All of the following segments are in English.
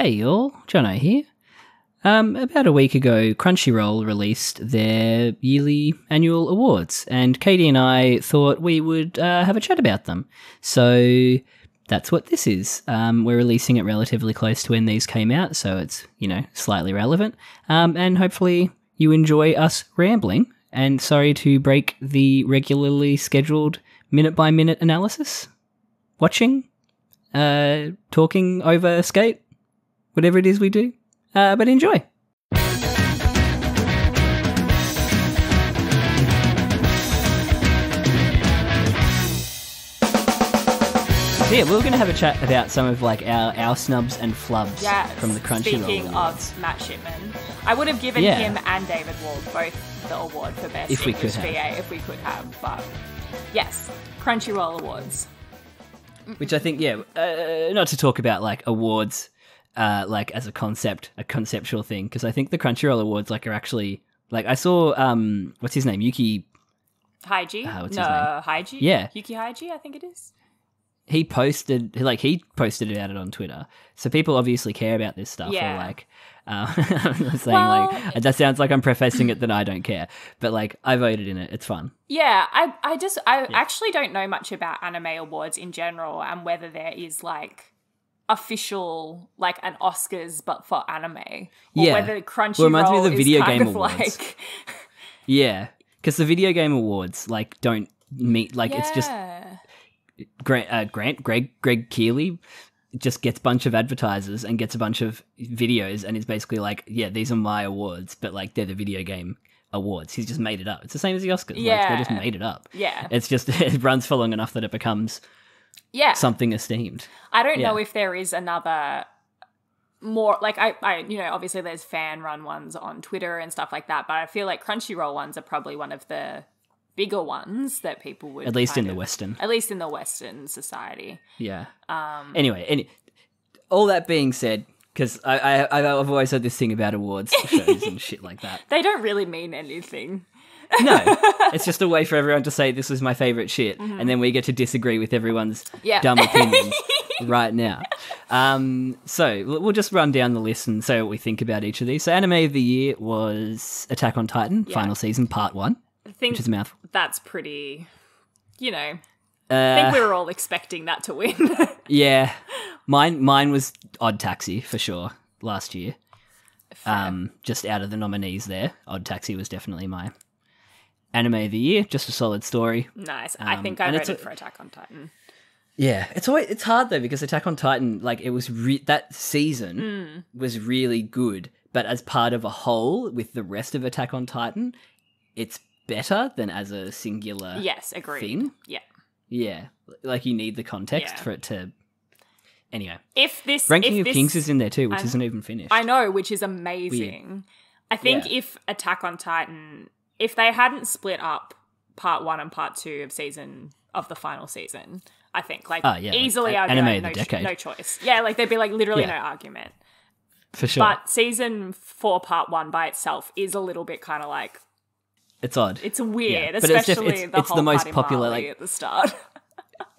Hey y'all, Jono here. About a week ago, Crunchyroll released their yearly annual awards, and Katie and I thought we would have a chat about them. So that's what this is. We're releasing it relatively close to when these came out, so it's, slightly relevant. And hopefully you enjoy us rambling. And sorry to break the regularly scheduled minute-by-minute analysis. Watching, talking over skate, whatever it is we do. But enjoy. Yeah, we're going to have a chat about some of our snubs and flubs from the Crunchyroll Speaking Awards. of Matt Shipman, I would have given him and David Wald both the award for best English VA if we could have. But yes, Crunchyroll Awards. Which I think, not to talk about awards as a conceptual thing, because I think the Crunchyroll Awards are actually I saw what's his name, Yuki Haiji? What's his name? Haiji? Yeah. Yuki Haiji, I think it is. He posted about it on Twitter, so people obviously care about this stuff. Yeah. Or saying that sounds like I'm professing it that I don't care, but I voted in it. It's fun. Yeah, I actually don't know much about anime awards in general, and whether there is official an Oscars but for anime, or whether Crunchyroll reminds me of the video game of awards. Yeah, because the video game awards don't meet it's just. Greg Keeley just gets a bunch of advertisers and gets a bunch of videos and is basically these are my awards, but they're the video game awards. He's just made it up. It's the same as the Oscars. They just made it up. Yeah. It's just, it runs for long enough that it becomes something esteemed. I don't know if there is another more, I obviously there's fan run ones on Twitter and stuff like that, but I feel like Crunchyroll ones are probably one of the bigger ones that people would at least in the Western society. Yeah. Anyway, all that being said, because I've always heard this thing about awards shows and shit like that. They don't really mean anything. No, it's just a way for everyone to say this was my favorite shit, and then we get to disagree with everyone's dumb opinions right now. So we'll just run down the list and say what we think about each of these. So anime of the year was Attack on Titan, final season, part 1. I think which is a mouthful. That's pretty, I think we were all expecting that to win. Yeah. Mine was Odd Taxi for sure last year. Just out of the nominees there, Odd Taxi was definitely my anime of the year, just a solid story. Nice. I think I voted for Attack on Titan. Yeah, it's hard though because Attack on Titan, it was that season was really good, but as part of a whole with the rest of Attack on Titan, it's better than as a singular agreed. thing. Yeah. You need the context for it to... Anyway. Ranking of Kings is in there too, which isn't even finished. I know, which is amazing. Weird. I think if Attack on Titan, if they hadn't split up part 1 and part 2 of the final season, I think, easily anime I'd of the decade. No choice. Yeah, there'd be literally no argument. For sure. But season 4 part 1 by itself is a little bit kind of it's odd. It's weird, but especially it's the most popular at the start.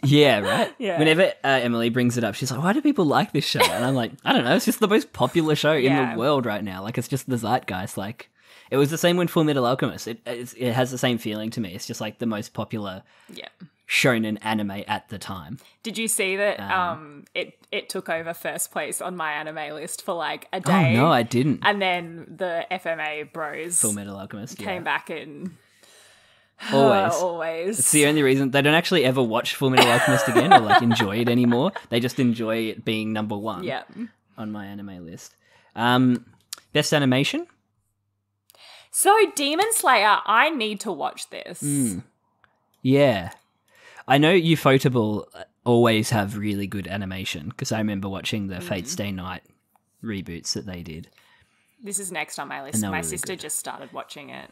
Yeah, right? Yeah. Whenever Emily brings it up, she's like, why do people like this show? And I'm like, I don't know, it's just the most popular show in the world right now. It's just the zeitgeist. It was the same when Full Metal Alchemist. It has the same feeling to me. It's just the most popular shonen anime at the time. Did you see that it took over first place on my anime list for a day? Oh, no, I didn't. And then the FMA bros Full Metal Alchemist came back and... Always. It's the only reason. They don't actually ever watch Full Metal Alchemist again or enjoy it anymore. They just enjoy it being number 1 on my anime list. Best animation? So Demon Slayer, I need to watch this. Yeah. I know Ufotable always have really good animation because I remember watching the Fate Stay Night reboots that they did. This is next on my list. My really sister just started watching it.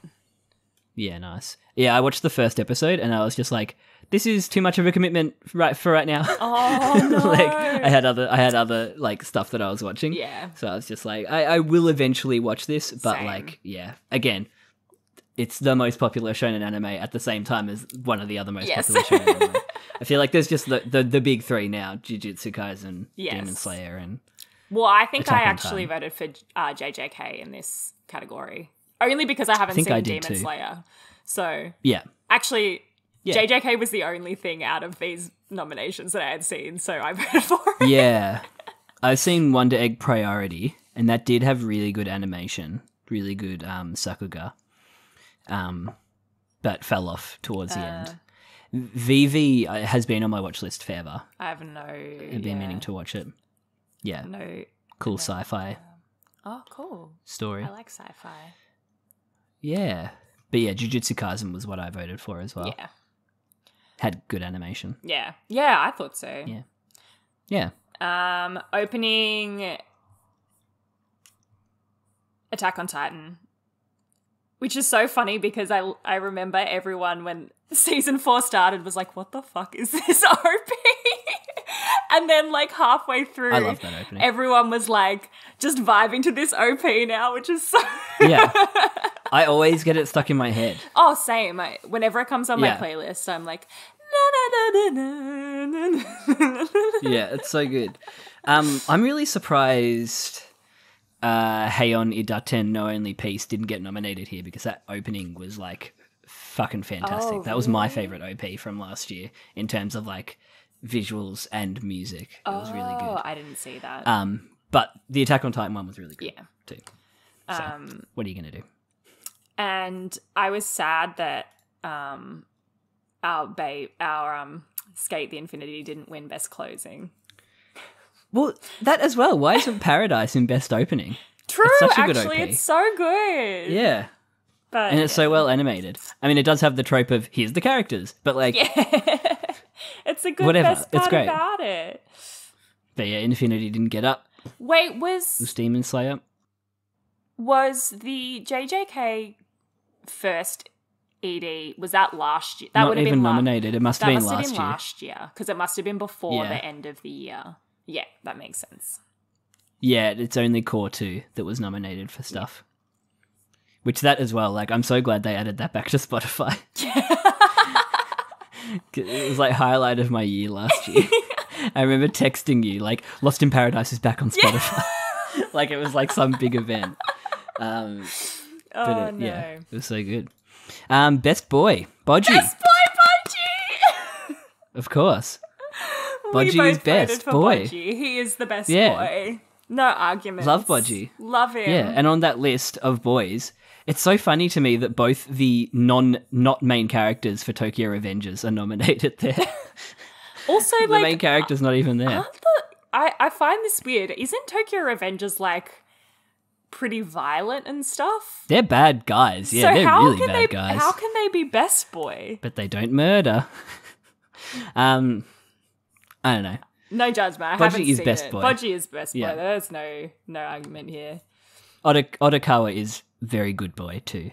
Yeah, nice. Yeah, I watched the first episode and I was just like, this is too much of a commitment for right now. Oh no. I had other stuff that I was watching. Yeah. So I was just like, I will eventually watch this, but Same. again, it's the most popular shonen anime at the same time as one of the other most popular shonen anime. I feel like there's just the big three now, Jujutsu Kaisen, Demon Slayer, and Well, I think Attack I on actually Titan. voted for JJK in this category. Only because I haven't think seen I did Demon too. Slayer. So, Yeah. actually, Yeah. JJK was the only thing out of these nominations that I had seen, so I voted for it. Yeah. I've seen Wonder Egg Priority, and that did have really good animation, really good Sakuga, but fell off towards the end. VV has been on my watch list forever. I have no... I've been meaning to watch it. Yeah. No... Cool sci-fi Oh, cool. story. I like sci-fi. Yeah. But yeah, Jujutsu Kaisen was what I voted for as well. Yeah. Had good animation. Yeah. Yeah, I thought so. Yeah. Yeah. Opening Attack on Titan, which is so funny because I remember everyone when season 4 started was like, what the fuck is this OP? And then like halfway through, I love that opening. everyone was like just vibing to this OP now, which is so... Yeah. I always get it stuck in my head. Oh, same. Whenever it comes on my Yeah. playlist, I'm like... Na, na, na, na, na, na. Yeah, it's so good. I'm really surprised Heion Idaten No Only Peace didn't get nominated here because that opening was like fucking fantastic. Oh, that was my really? favorite OP from last year in terms of like visuals and music. It was really good. I didn't see that. But the Attack on Titan one was really good Yeah. too. So, what are you going to do? And I was sad that our Skate the Infinity didn't win Best Closing. Well, that as well. Why isn't Paradise in Best Opening? True, It's such a good actually, OP. it's so good. Yeah. But And it's so well animated. I mean, it does have the trope of, here's the characters, but like, it's a good Whatever, best it's part great. about it. but yeah, Infinity didn't get up. Wait, It was Demon Slayer. was the JJK first ED, was that last year? That Not would have even been nominated. It must have That been must have last been year. last year because it must have been before Yeah. the end of the year. Yeah, that makes sense. Yeah, it's only Core 2 that was nominated for stuff. Which that as well, like, I'm so glad they added that back to Spotify. It was like highlight of my year last year. I remember texting you, like, Lost in Paradise is back on Spotify. Like, it was like some big event. Oh But no! yeah, it was so good. Best Boy, Bodgy, Best boy, Budgie. of course. We Bodgy both is best voted for boy. Budgie. He is the best Yeah. boy. No arguments. Love Bodgy. Love him. Yeah, and on that list of boys, it's so funny to me that both the not main characters for Tokyo Revengers are nominated there. Also, The like, main character's not even there. I find this weird. Isn't Tokyo Revengers like pretty violent and stuff? They're bad guys. Yeah, so they're how really can bad guys. How can they be best boy? But they don't murder. I don't know. No judgment. I Bodgy haven't is seen best it. boy. Bodgy is best boy. Yeah. There's no argument here. Otokawa is very good boy too.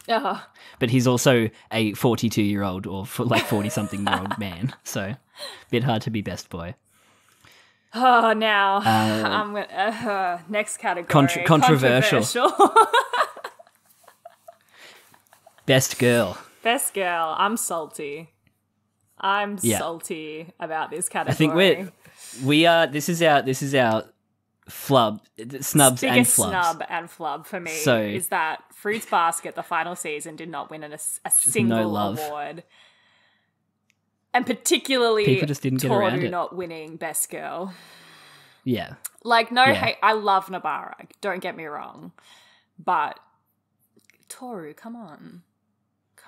Oh, But he's also a 42-year-old or 40-something-year-old man. So, bit hard to be best boy. now I'm gonna next category. Controversial. Best girl. Best girl. I'm salty. I'm Yeah. salty about this category. I think we are. This is our flub, snubs and biggest flubs. snub and flub for me So- is that Fruits Basket, the final season, did not win a single love. award. And particularly People just didn't get around Toru it. not winning Best Girl. Yeah, Like, no Yeah. hate. I love Nobara. Don't get me wrong. But Toru, come on.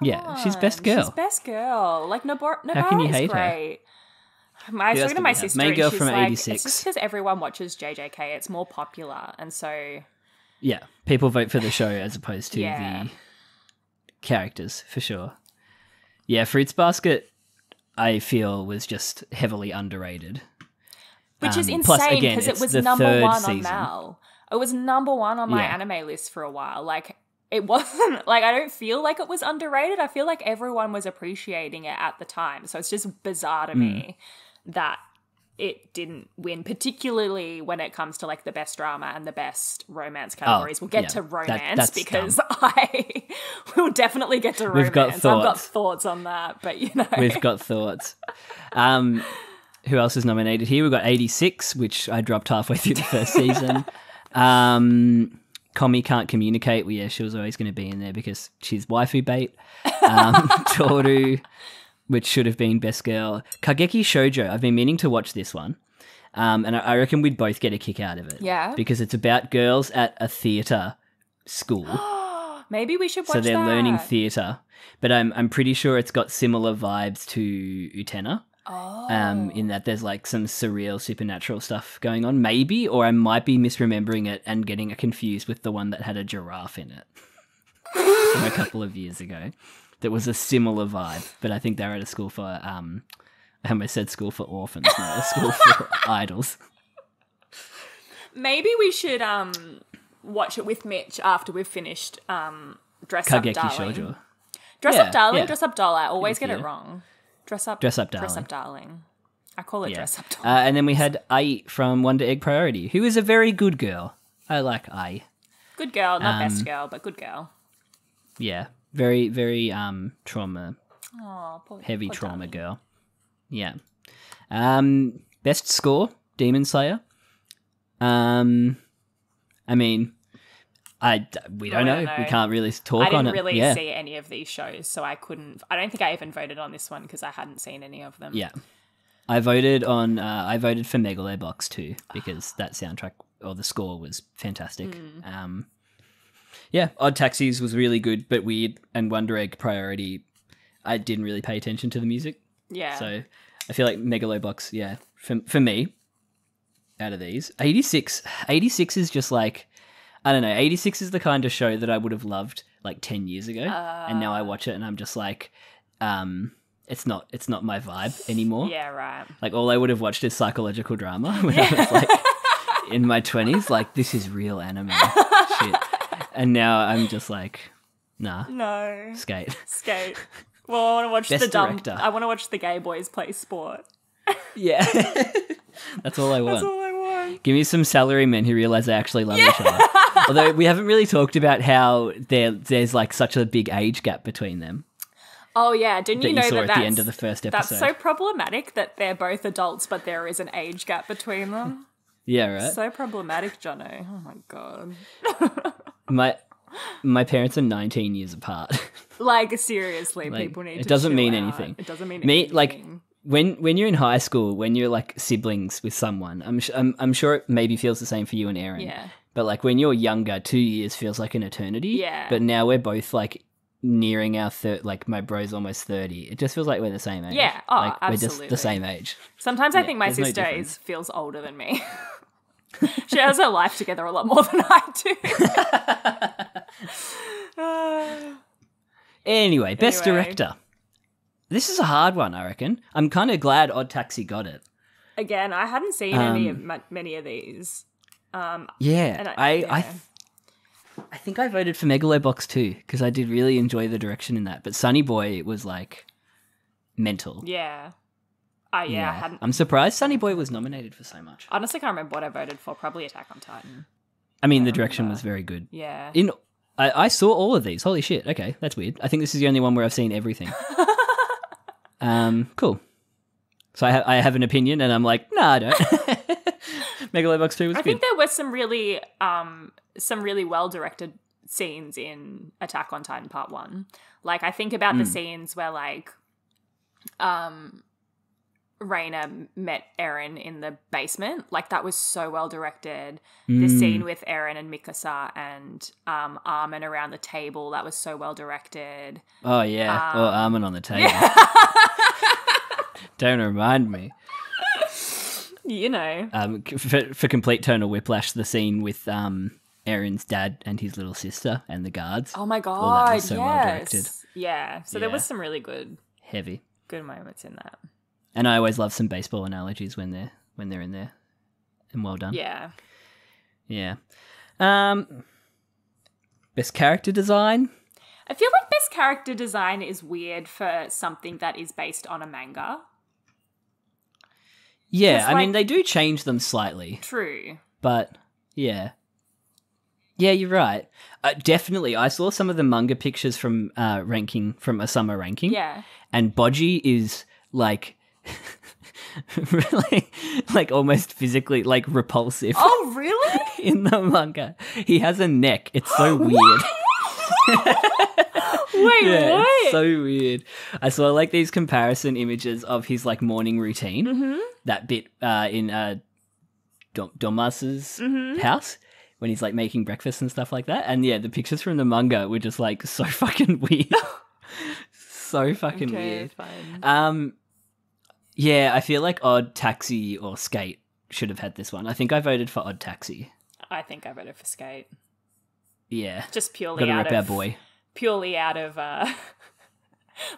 Yeah, she's best girl. She's best girl. Like, Nobara How can you is hate her? great. I was Who talking else to do my we have? sister Main and girl she's from like, 86. it's just because everyone watches JJK. It's more popular. And so... yeah. People vote for the show as opposed to Yeah. the characters for sure. Yeah, Fruits Basket, I feel, was just heavily underrated. Which is Plus, insane again, because it it's was the number third one on season. Mal. It was number one on my Yeah. anime list for a while. Like, it wasn't, like, I don't feel like it was underrated. I feel like everyone was appreciating it at the time. So it's just bizarre to me that it didn't win, particularly when it comes to, like, the best drama and the best romance categories. We'll get yeah. to romance That's because dumb. we'll definitely get to romance. We've got I've got thoughts. thoughts on that, but, you know. We've got thoughts. Who else is nominated here? We've got 86, which I dropped halfway through the first season. Komi Can't Communicate. Well, yeah, she was always going to be in there because she's waifu bait. Toru, which should have been Best Girl. Kageki Shoujo. I've been meaning to watch this one. And I reckon we'd both get a kick out of it. Yeah. Because it's about girls at a theatre school. Maybe we should watch that. So they're learning theatre. But I'm pretty sure it's got similar vibes to Utena. Oh. In that there's like some surreal supernatural stuff going on, maybe, or I might be misremembering it and getting it confused with the one that had a giraffe in it from a couple of years ago. That was a similar vibe, but I think they were at a school for I almost said school for orphans, not a school for idols. Maybe we should watch it with Mitch after we've finished Dress Kageki Up Darling. Shoujo. Dress Up Darling, yeah. Dress Up Doll. I always get it wrong. Dress Up Darling. Dress Up Darling. I call it Dress Up Darling. And then we had Ai from Wonder Egg Priority, who is a very good girl. I like Ai. Good girl, not best girl, but good girl. Yeah, very, very trauma, heavy poor trauma darling. girl. Yeah. Best score, Demon Slayer. I mean, we don't know. We can't really talk on it. I didn't really see any of these shows, so I couldn't. I don't think I even voted on this one because I hadn't seen any of them. Yeah. I voted for Megalobox too because that soundtrack or the score was fantastic. Yeah, Odd Taxis was really good but weird, and Wonder Egg Priority, I didn't really pay attention to the music. Yeah. So I feel like Megalobox, yeah, for me, out of these, 86 is just like, I don't know, 86 is the kind of show that I would have loved like 10 years ago, and now I watch it and I'm just like, it's not my vibe anymore. Yeah, right. Like all I would have watched is psychological drama when I was like in my 20s, like this is real anime shit. And now I'm just like, nah. No. Skate. Well, I want to watch Best director. I want to watch the gay boys play sport. Yeah. That's all I want. That's all I want. Give me some salarymen who realize they actually love each other. Although we haven't really talked about how there's like such a big age gap between them. Oh yeah, didn't you know saw that at the end of the first episode? That's so problematic that they're both adults, but there is an age gap between them. Yeah, right. So problematic, Jono. Oh my god. My parents are 19 years apart. Like seriously, Like, people need. it to doesn't chill mean out. anything. It doesn't mean Me, anything. like when you're in high school, when you're like siblings with someone, I'm sure it maybe feels the same for you and Aaron. Yeah. But like when you're younger, 2 years feels like an eternity. Yeah. But now we're both like nearing our like my bro's almost 30. It just feels like we're the same age. Yeah. Oh, like absolutely. we're just the same age. Sometimes I think my there's no sister difference. feels older than me. She has her life together a lot more than I do. Anyway, best Anyway. director. This is a hard one, I reckon. I'm kind of glad Odd Taxi got it. Again, I hadn't seen many of these. Yeah, And I think I voted for Megalobox too because I did really enjoy the direction in that. But Sunny Boy was like mental. Yeah. I hadn't. I'm surprised Sunny Boy was nominated for so much. Honestly, can't remember what I voted for. Probably Attack on Titan. I mean, the direction was very good. Yeah. I saw all of these. Holy shit. Okay, that's weird. I think this is the only one where I've seen everything. Cool. So I have an opinion, and I'm like, nah, I don't. Megalobox 2 was good. I think there were some really well directed scenes in Attack on Titan Part 1. Like I think about the scenes where like Reina met Eren in the basement. Like that was so well directed. The scene with Eren and Mikasa and Armin around the table, that was so well directed. Oh yeah, or Armin on the table. Don't remind me. You know. For complete tonal whiplash, the scene with Eren's dad and his little sister and the guards. Oh my god, all that was so yes. well directed. Yeah. So there Yeah. was some really good Heavy. moments in that. And I always love some baseball analogies when they're in there. And well done. Yeah. Yeah. Best character design. I feel like best character design is weird for something that is based on a manga. Yeah, 'Cause, I mean like- they do change them slightly, True. but yeah. Yeah, you're right. Definitely, I saw some of the manga pictures from ranking from a summer ranking. Yeah. And Boji is like really, like almost physically, like repulsive. Oh, really? In the manga, he has a neck. It's so weird. Wait, Yeah, what? it's so weird. I saw like these comparison images of his like morning routine. Mm-hmm. That bit in Domas's house when he's like making breakfast and stuff like that. And yeah, the pictures from the manga were just like so fucking weird. So fucking weird. Fine. Yeah, I feel like Odd Taxi or Skate should have had this one. I think I voted for Odd Taxi. I think I voted for Skate. Yeah. Just purely Gotta out rep of... our boy. Purely out of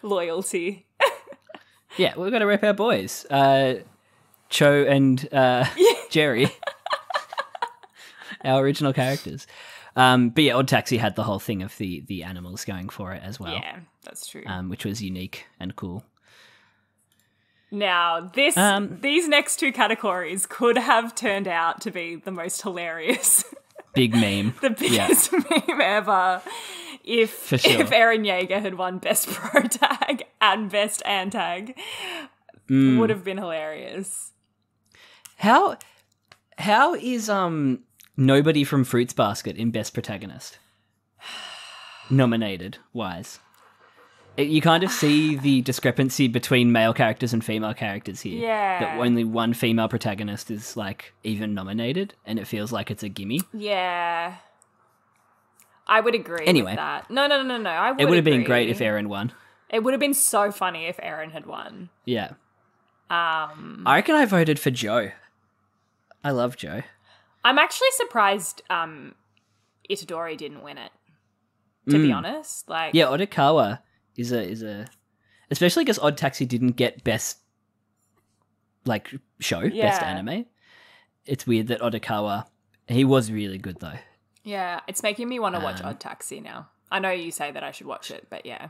loyalty. Yeah, we've got to rep our boys. Cho and Jerry. Our original characters. But yeah, Odd Taxi had the whole thing of the animals going for it as well. Yeah, that's true. Which was unique and cool. Now, these next two categories could have turned out to be the most hilarious. Big meme. The biggest meme ever. If Eren Yeager had won Best Pro Tag and Best Antag, would have been hilarious. How is nobody from Fruits Basket in Best Protagonist nominated wise? You kind of see the discrepancy between male characters and female characters here. Yeah. That only one female protagonist is, like, even nominated, and it feels like it's a gimme. Yeah. I would agree with that. No. It would have been great if Eren won. It would have been so funny if Eren had won. Yeah. I reckon I voted for Joe. I love Joe. I'm actually surprised Itadori didn't win it, to be honest. Like, yeah, Odakawa is a especially because Odd Taxi didn't get best like show, best anime. It's weird that Odakawa, he was really good though. Yeah, it's making me want to watch Odd Taxi now. I know you say that I should watch it, but yeah.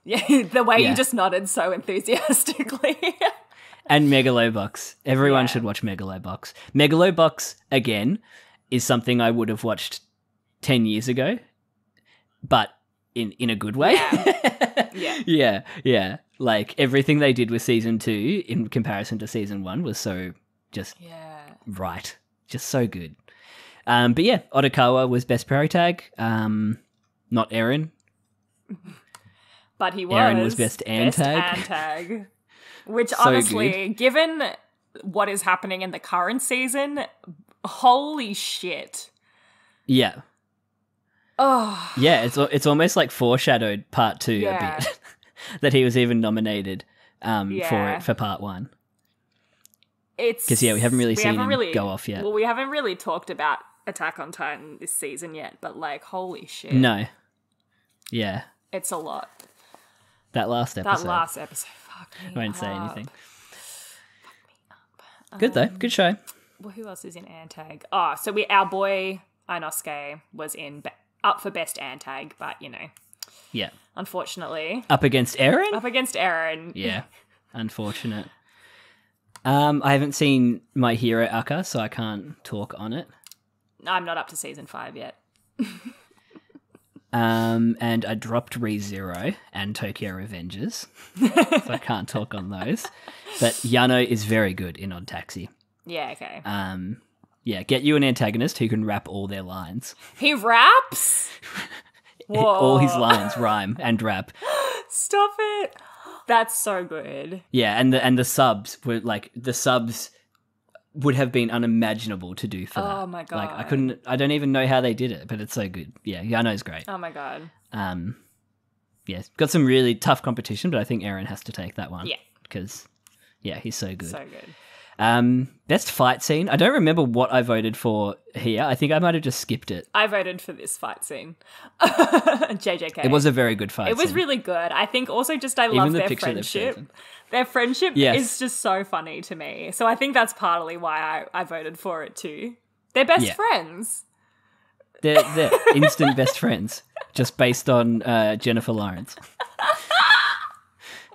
Yeah, the way you just nodded so enthusiastically. And Megalobox. Everyone should watch Megalobox. Megalobox, again, is something I would have watched 10 years ago, but in a good way. Yeah. Like, everything they did with Season 2 in comparison to Season 1 was so just right. Just so good. But yeah, Odakawa was Best Pro Tag. Not Eren. But he was. Eren was Best Antag. Antag. Which, So honestly, given what is happening in the current season, holy shit. Yeah. Oh. Yeah, it's almost like foreshadowed part 2 a bit. That he was even nominated for part 1. Because, we haven't really seen him go off yet. Well, we haven't really talked about Attack on Titan this season yet, but, like, holy shit. No. Yeah. It's a lot. That last episode. Fuck me I won't say up. anything. Fuck me up. Good, though. Good show. Well, who else is in Antag? Oh, so our boy Inosuke was up for Best Antag, but, Yeah. unfortunately. Up against Eren? Up against Eren. Yeah. Unfortunate. I haven't seen My Hero Aka, so I can't talk on it. I'm not up to Season 5 yet. And I dropped ReZero and Tokyo Revengers, so I can't talk on those. But Yano is very good in Odd Taxi. Yeah, okay. Yeah, get you an antagonist who can rap all their lines. He raps? Whoa. All his lines rhyme and rap. Stop it. That's so good. Yeah, and the subs were like would have been unimaginable to do for that. Oh my god. Like I don't even know how they did it, but it's so good. Yeah, Yano's great. Oh my god. Yeah, got some really tough competition, but I think Eren has to take that one. Yeah. Because he's so good. So good. Best fight scene. I don't remember what I voted for here. I think I might have just skipped it. I voted for this fight scene. JJK. It was a very good fight scene. It was really good. I think also just I love their friendship. Their friendship is just so funny to me. So I think that's partly why I voted for it too. They're best friends. They're instant best friends, just based on Jennifer Lawrence.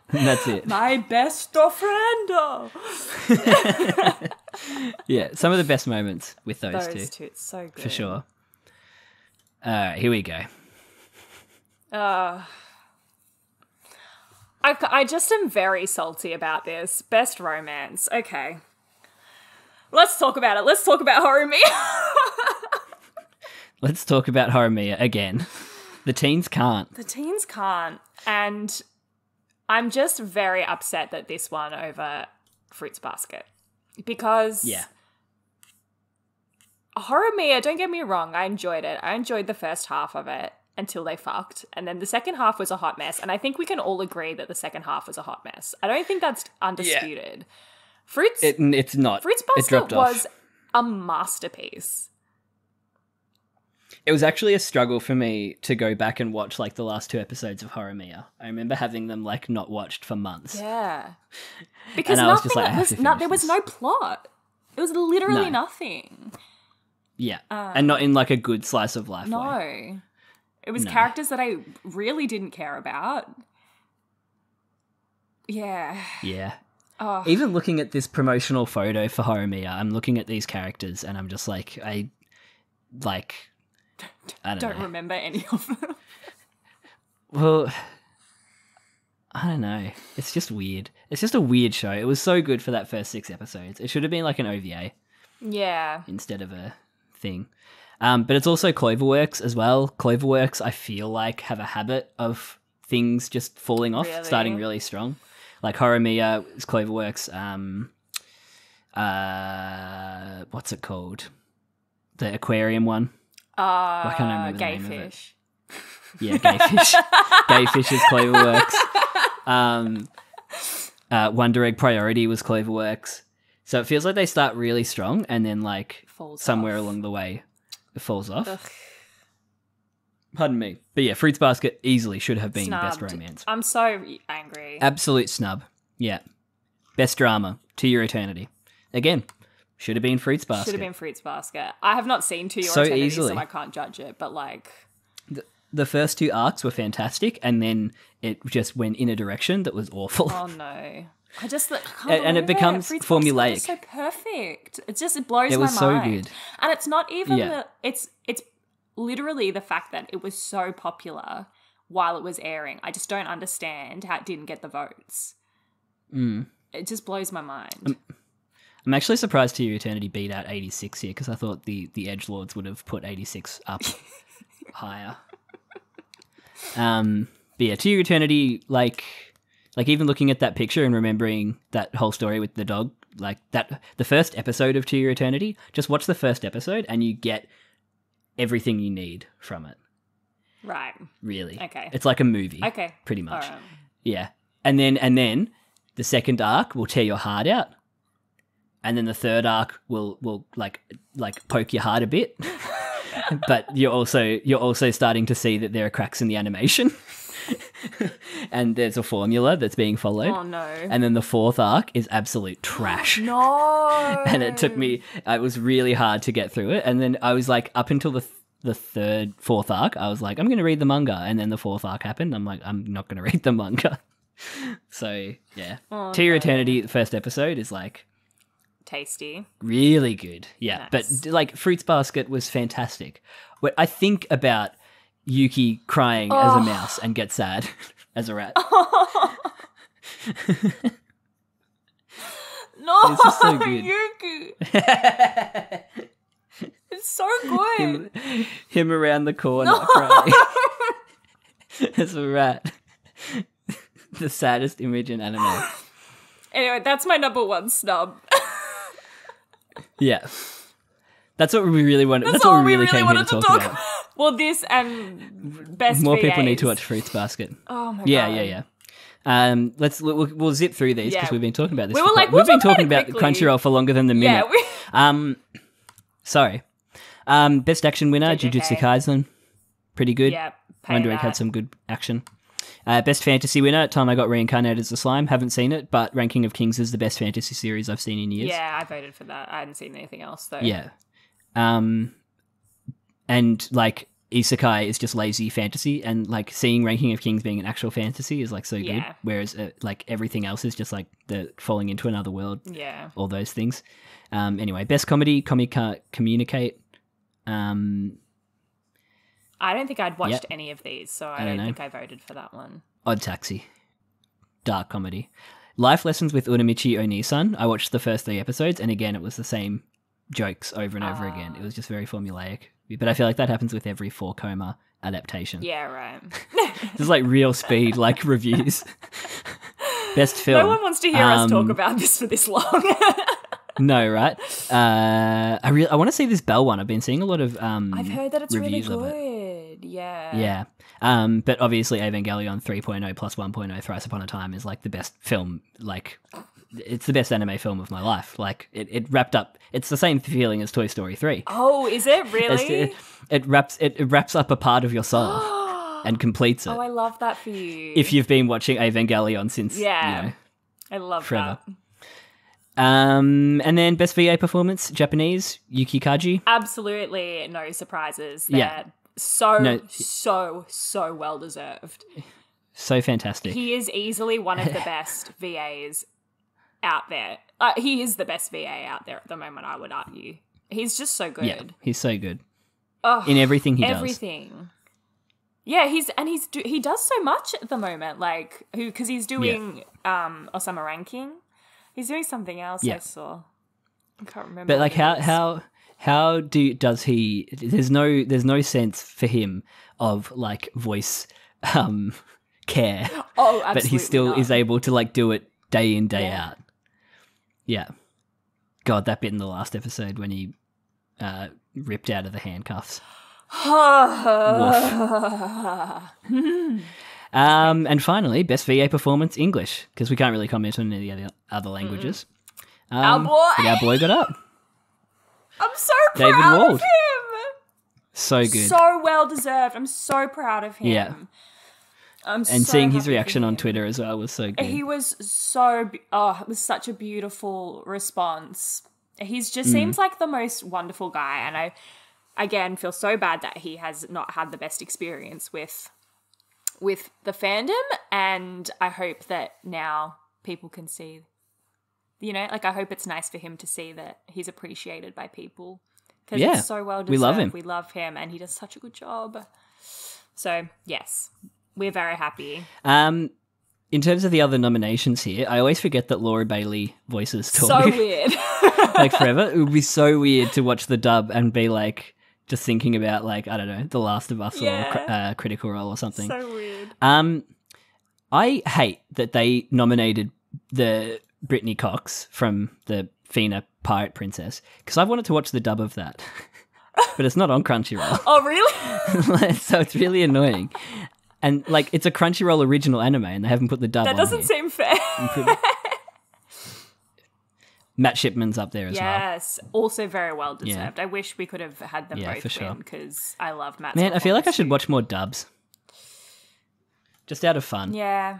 And that's it. My best friend. Yeah, some of the best moments with those two. It's so good. For sure. All right, here we go. I just am very salty about this. Best romance. Okay. Let's talk about it. Let's talk about Horimiya. Let's talk about Horimiya again. The teens can't. The teens can't. And I'm just very upset that this won over Fruits Basket. Because Horimiya, don't get me wrong, I enjoyed it. I enjoyed the first half of it until they fucked. And then the second half was a hot mess. And I think we can all agree that the second half was a hot mess. I don't think that's undisputed. Yeah. It's not. Fruits Basket was a masterpiece. It was actually a struggle for me to go back and watch like the last 2 episodes of Horimiya. I remember having them like not watched for months. Yeah. Because I was just like, there was no plot. It was literally nothing. Yeah. And not in like a good slice of life way. No. It was characters that I really didn't care about. Yeah. Yeah. Oh. Even looking at this promotional photo for Horimiya, I'm looking at these characters and I'm just like, I don't know. Remember any of them. Well, I don't know. It's just weird. It's just a weird show. It was so good for that first 6 episodes. It should have been like an OVA. Yeah. Instead of a thing. But it's also Cloverworks as well. Cloverworks, I feel like, have a habit of things just falling off, starting really strong. Like Horimiya is Cloverworks. What's it called? The aquarium one. I can't remember the name of it. Yeah, Gayfish. Gayfish is Cloverworks. Wonder Egg Priority was Cloverworks. So it feels like they start really strong and then like somewhere along the way it falls off. Ugh. Pardon me. But yeah, Fruits Basket easily should have been Snubbed. Best Romance. I'm so angry. Absolute snub. Yeah. Best Drama, To Your Eternity. Again, should have been Fruits Basket. Should have been Fruits Basket. I have not seen To Your Eternity, so I can't judge it, but like... The first 2 arcs were fantastic, and then it just went in a direction that was awful. Oh, no. I just can't and it becomes formulaic. It's so perfect. It blows my mind. It was so good. And it's not even it's literally the fact that it was so popular while it was airing. I just don't understand how it didn't get the votes. It just blows my mind. I'm actually surprised To Your Eternity beat out 86 here because I thought the edgelords would have put 86 up higher. But yeah, To Your Eternity, like even looking at that picture and remembering that whole story with the dog, like that, the first episode of To Your Eternity, just watch the first episode and you get everything you need from it. Right. Really. Okay. It's like a movie. Okay. Pretty much. All right. Yeah. And then the second arc will tear your heart out. And then the third arc will like poke your heart a bit. But you're also starting to see that there are cracks in the animation. And there's a formula that's being followed. Oh no. And then the fourth arc is absolute trash. No. And it was really hard to get through it. And then I was like, up until the fourth arc, I was like, I'm going to read the manga. And then the fourth arc happened. I'm like, I'm not going to read the manga. So yeah. To Your Eternity, the first episode is like tasty. Really good. Yeah. Nice. But like Fruits Basket was fantastic. When I think about Yuki crying as a mouse and get sad as a rat. No, it's just so good. Yuki. It's so good. Him around the corner crying as a rat. The saddest image in anime. Anyway, that's my number one snub. Yeah. That's what we really wanted. That's what we really came here to talk about. Well, this and best more VAs. people need to watch Fruits Basket. Oh my god. Yeah. We'll zip through these because we've been talking about this. We've been talking about Crunchyroll for longer than the minute. Yeah. Sorry. Best action winner, Jujutsu Kaisen. Pretty good. Yeah. Wonder Egg had some good action. Best fantasy winner, Time I Got Reincarnated as a Slime. Haven't seen it, but Ranking of Kings is the best fantasy series I've seen in years. Yeah, I voted for that. I hadn't seen anything else though. Yeah. And like isekai is just lazy fantasy, and like seeing Ranking of Kings being an actual fantasy is like so good, whereas like everything else is just like the falling into another world. Yeah. All those things. Anyway, best comedy, Communicate. I don't think I'd watched any of these, so I don't think I voted for that one. Odd Taxi. dark comedy. Life Lessons with Uramichi Onisan. I watched the first 3 episodes, and again, it was the same jokes over and over again. It was just very formulaic. But I feel like that happens with every 4-coma adaptation. Yeah, right. There's like real speed, like reviews. Best film. No one wants to hear us talk about this for this long. No, right? I want to see this Belle one. I've been seeing a lot of I've heard that it's really reviews of it. good. Yeah. Yeah. But obviously Evangelion 3.0 plus 1.0 Thrice Upon a Time is like the best film, like it's the best anime film of my life. Like it wrapped up, it's the same feeling as Toy Story 3. Oh, is it really? It wraps up a part of your soul and completes it. Oh, I love that for you. If you've been watching Evangelion since, I love forever. that. And then best VA performance, Japanese, Yuki Kaji. Absolutely no surprises there. Yeah. So well deserved. So fantastic. He is easily one of the best VAs out there. He is the best VA out there at the moment, I would argue. He's just so good. Yeah, he's so good. Oh, in everything he does. Everything. Yeah, he does so much at the moment, like because he's doing Osama Ranking. He's doing something else I saw. I can't remember. But like how does he? There's no sense for him of like voice care. Oh, absolutely. But he still is able to like do it day in day out. Yeah. God, that bit in the last episode when he ripped out of the handcuffs. And finally, best VA performance, English, because we can't really comment on any other languages. Our boy! But our boy got up. I'm so David proud Wald. of him! So good. So well deserved. I'm so proud of him. Yeah. And seeing his reaction on Twitter as well was so good. He was it was such a beautiful response. He's just seems like the most wonderful guy, and I, again, feel so bad that he has not had the best experience with the fandom, and I hope that now people can see, I hope it's nice for him to see that he's appreciated by people, because it's so well deserved. We love him. We love him, and he does such a good job. So, yes, we're very happy. In terms of the other nominations here, I always forget that Laura Bailey voices Tori. So weird. Like forever. It would be so weird to watch the dub and be like, just thinking about like, I don't know, The Last of Us or Critical Role or something. So weird. I hate that they nominated the Brittany Cox from the Fina Pirate Princess, because I've wanted to watch the dub of that. But it's not on Crunchyroll. Oh, really? So it's really annoying. And like, it's a Crunchyroll original anime and they haven't put the dub on. That doesn't seem fair. Matt Shipman's up there as well. Yes, also very well deserved. I wish we could have had them both for win, because I love Matt's Man, I feel like I should too. watch more dubs. Just out of fun. Yeah.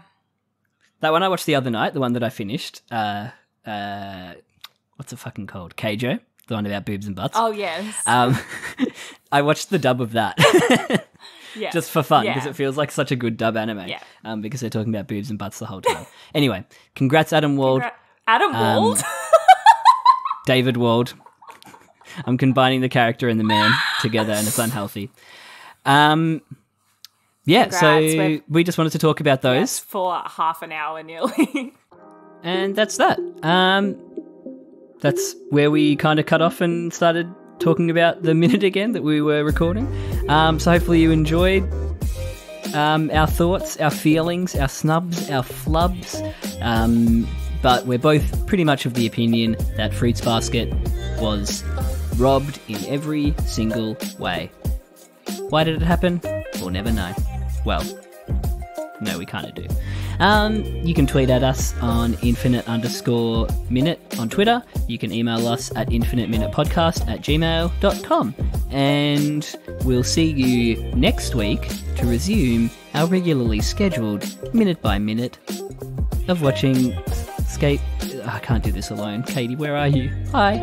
That one I watched the other night, the one that I finished, what's it fucking called? Keijo, the one about boobs and butts. Oh, yes. I watched the dub of that. Yeah. Just for fun, because it feels like such a good dub anime. Yeah. Because they're talking about boobs and butts the whole time. Anyway, congrats Adam Wald. Adam Wald? David Wald. I'm combining the character and the man together, and it's unhealthy. Congrats, so we just wanted to talk about those. Yes, for half an hour nearly. And that's that. That's where we kind of cut off and started talking about the minute again that we were recording. So hopefully you enjoyed our thoughts, our feelings, our snubs, our flubs. But we're both pretty much of the opinion that Fruits Basket was robbed in every single way. Why did it happen? We'll never know. Well, no, we kind of do. You can tweet at us on infinite_minute on Twitter. You can email us at infiniteminutepodcast@gmail.com. And we'll see you next week to resume our regularly scheduled minute by minute of watching Skate. I can't do this alone. Katie, where are you? Hi.